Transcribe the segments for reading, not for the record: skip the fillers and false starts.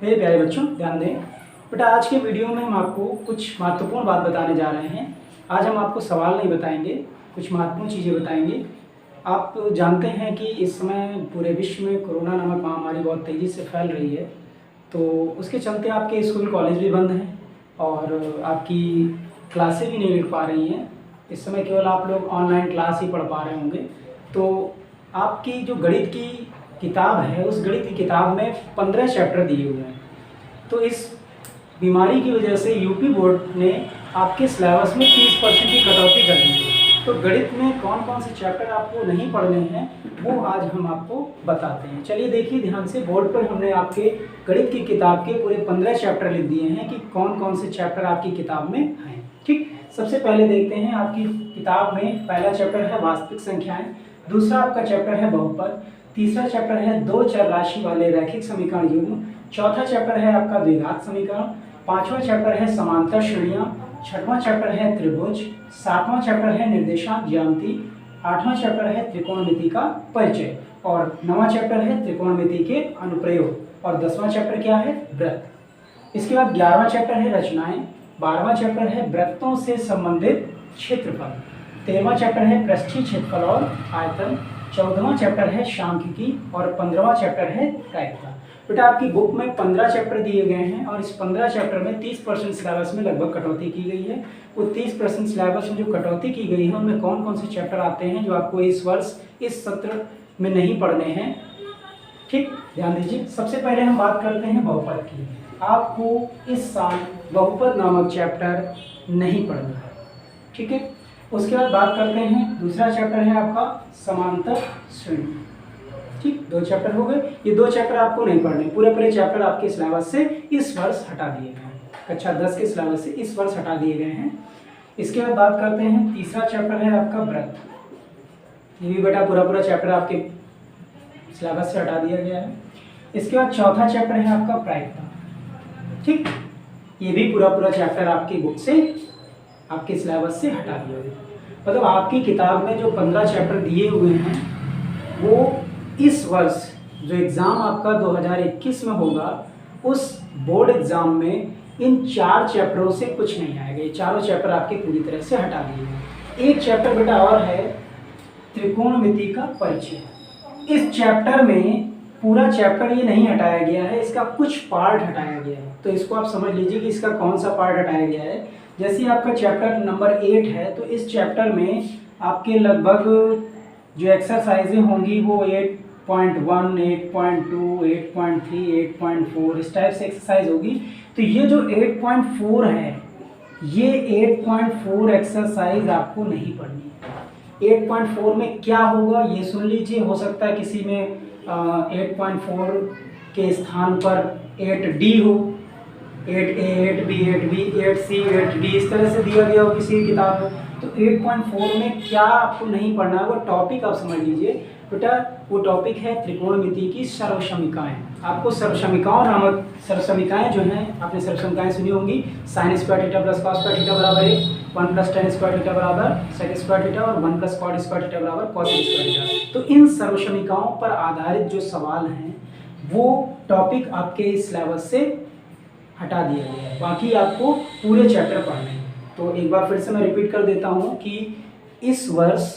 मेरे प्यारे बच्चों ध्यान दें बेटा, आज के वीडियो में हम आपको कुछ महत्वपूर्ण बात बताने जा रहे हैं। आज हम आपको सवाल नहीं बताएंगे, कुछ महत्वपूर्ण चीज़ें बताएंगे। आप जानते हैं कि इस समय पूरे विश्व में कोरोना नामक महामारी बहुत तेज़ी से फैल रही है, तो उसके चलते आपके स्कूल कॉलेज भी बंद हैं और आपकी क्लासें भी नहीं मिल पा रही हैं। इस समय केवल आप लोग ऑनलाइन क्लास ही पढ़ पा रहे होंगे। तो आपकी जो गणित की किताब है, उस गणित की किताब में 15 चैप्टर दिए हुए हैं। तो इस बीमारी की वजह से यूपी बोर्ड ने आपके सिलेबस में 30% की कटौती कर दी है। तो गणित में कौन कौन से चैप्टर आपको नहीं पढ़ने हैं वो आज हम आपको बताते हैं। चलिए देखिए ध्यान से, बोर्ड पर हमने आपके गणित की किताब के पूरे 15 चैप्टर लिख दिए हैं कि कौन कौन से चैप्टर आपकी किताब में हैं। ठीक, सबसे पहले देखते हैं आपकी किताब में पहला चैप्टर है वास्तविक संख्याएं, दूसरा आपका चैप्टर है बहुपद, तीसरा चैप्टर है दो चर राशि वाले रैखिक समीकरण युग्म, चौथा चैप्टर है आपका द्विघात समीकरण, पांचवा चैप्टर है समांतर श्रेणियां, छठवां चैप्टर है त्रिभुज, सातवां चैप्टर है निर्देशांक ज्यामिति, आठवां चैप्टर है त्रिकोणमिति का परिचय और नवां चैप्टर है त्रिकोणमिति के अनुप्रयोग और 10वां चैप्टर क्या है, वृत्त। इसके बाद 11वां चैप्टर है रचनाएं, 12वां चैप्टर है वृत्तों से संबंधित क्षेत्रफल, 13वां चैप्टर है पृष्ठीय क्षेत्रफल और आयतन, 14वां चैप्टर है सांख्यिकी और 15वां चैप्टर है प्रायिकता। बेटा आपकी बुक में 15 चैप्टर दिए गए हैं और इस 15 चैप्टर में 30% सिलेबस में लगभग कटौती की गई है। वो 30% सिलेबस में जो कटौती की गई है उनमें कौन कौन से चैप्टर आते हैं जो आपको इस वर्ष इस सत्र में नहीं पढ़ने हैं। ठीक, ध्यान दीजिए। सबसे पहले हम बात करते हैं बहुपद की। आपको इस साल बहुपद नामक चैप्टर नहीं पढ़ना है, ठीक है। उसके बाद बात करते हैं, दूसरा चैप्टर है आपका समांतर श्रेणी। ठीक, 2 चैप्टर हो गए। ये 2 चैप्टर आपको नहीं पढ़ने, पूरे चैप्टर आपके सिलेबस से इस वर्ष हटा दिए गए हैं। कक्षा 10 के सिलेबस से इस वर्ष हटा दिए गए हैं। इसके बाद बात करते हैं, तीसरा चैप्टर है आपका वृत्त। ये भी बेटा पूरा चैप्टर आपके सिलेबस से हटा दिया गया है। इसके बाद चौथा चैप्टर है आपका प्रायिकता। ठीक, ये भी पूरा चैप्टर आपकी बुक से आपके सिलेबस से हटा दिया गया। मतलब आपकी किताब में जो 15 चैप्टर दिए हुए हैं वो इस वर्ष जो एग्ज़ाम आपका 2021 में होगा उस बोर्ड एग्ज़ाम में इन 4 चैप्टरों से कुछ नहीं आएगा। ये चारों चैप्टर आपके पूरी तरह से हटा दिए गए। एक चैप्टर बेटा और है त्रिकोणमिति का परिचय। इस चैप्टर में पूरा चैप्टर ये नहीं हटाया गया है, इसका कुछ पार्ट हटाया गया है। तो इसको आप समझ लीजिए कि इसका कौन सा पार्ट हटाया गया है। जैसे आपका चैप्टर नंबर 8 है तो इस चैप्टर में आपके लगभग जो एक्सरसाइजें होंगी वो 8.1, 8.2, 8.3, 8.4 इस टाइप से एक्सरसाइज होगी। तो ये जो 8.4 है, ये 8.4 एक्सरसाइज आपको नहीं पढ़नी है। 8.4 में क्या होगा ये सुन लीजिए। हो सकता है किसी में 8.4 के स्थान पर 8D हो, 8A, 8B, 8B, 8C, 8D इस तरह से दिया गया हो किसी किताब में। तो 8.4 में क्या आपको नहीं पढ़ना है वो टॉपिक आप समझ लीजिए बेटा। वो टॉपिक है त्रिकोणमिति की सर्वसमीकाएं। आपको सर्वसमीकाओं नामक सर्वसमीकाएं जो हैं, आपने सर्वसमीकाएं सुनी होंगी, sin square theta plus cos square theta बराबर 1, 1 प्लस tan स्क्वायर थीटा बराबर sec स्क्वायर थीटा और 1 प्लस cot स्क्वायर थीटा बराबर cos स्क्वायर थीटा। तो इन सर्वसमीकाओं पर आधारित जो सवाल हैं वो टॉपिक आपके सिलेबस से हटा दिया गया है। बाकी आपको पूरे चैप्टर पढ़ने हैं। तो एक बार फिर से मैं रिपीट कर देता हूँ कि इस वर्ष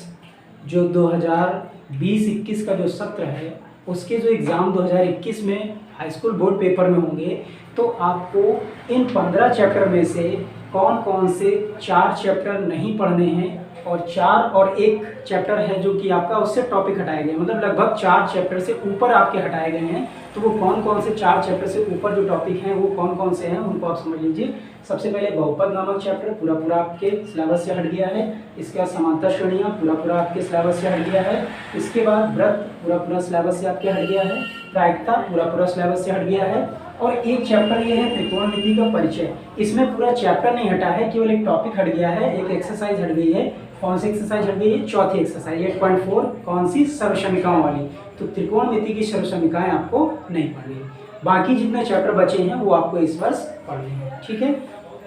जो 2020-21 का जो सत्र है उसके जो एग्ज़ाम 2021 में हाई स्कूल बोर्ड पेपर में होंगे, तो आपको इन 15 चैप्टर में से कौन कौन से 4 चैप्टर नहीं पढ़ने हैं और 4 और 1 चैप्टर है जो कि आपका उससे टॉपिक हटाए गए, मतलब लगभग 4 चैप्टर से ऊपर आपके हटाए गए हैं। तो वो कौन कौन से 4 चैप्टर से ऊपर जो टॉपिक हैं वो कौन कौन से हैं उनको आप समझ लीजिए। सबसे पहले बहुपद नामक चैप्टर पूरा आपके सिलेबस से हट गया है। इसके बाद समांतर श्रेणियाँ पूरा आपके सिलेबस से हट गया है। इसके बाद वृत्त पूरा सिलेबस से आपके हट गया है। प्रायिकता पूरा सिलेबस से हट गया है। और एक चैप्टर ये है त्रिकोणमिति का परिचय। इसमें पूरा चैप्टर नहीं हटा है, केवल एक टॉपिक हट गया है, एक एक्सरसाइज हट गई है। कौन सी एक्सरसाइज हट गई है? चौथी एक्सरसाइज 8.4, कौन सी? सर्वसमीकाओं वाली। तो त्रिकोणमिति की सर्वसमीकाएं आपको नहीं पढ़नी। बाकी जितने चैप्टर बचे हैं वो आपको इस वर्ष पढ़ने हैं। ठीक है,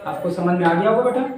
आपको समझ में आ गया होगा बेटा।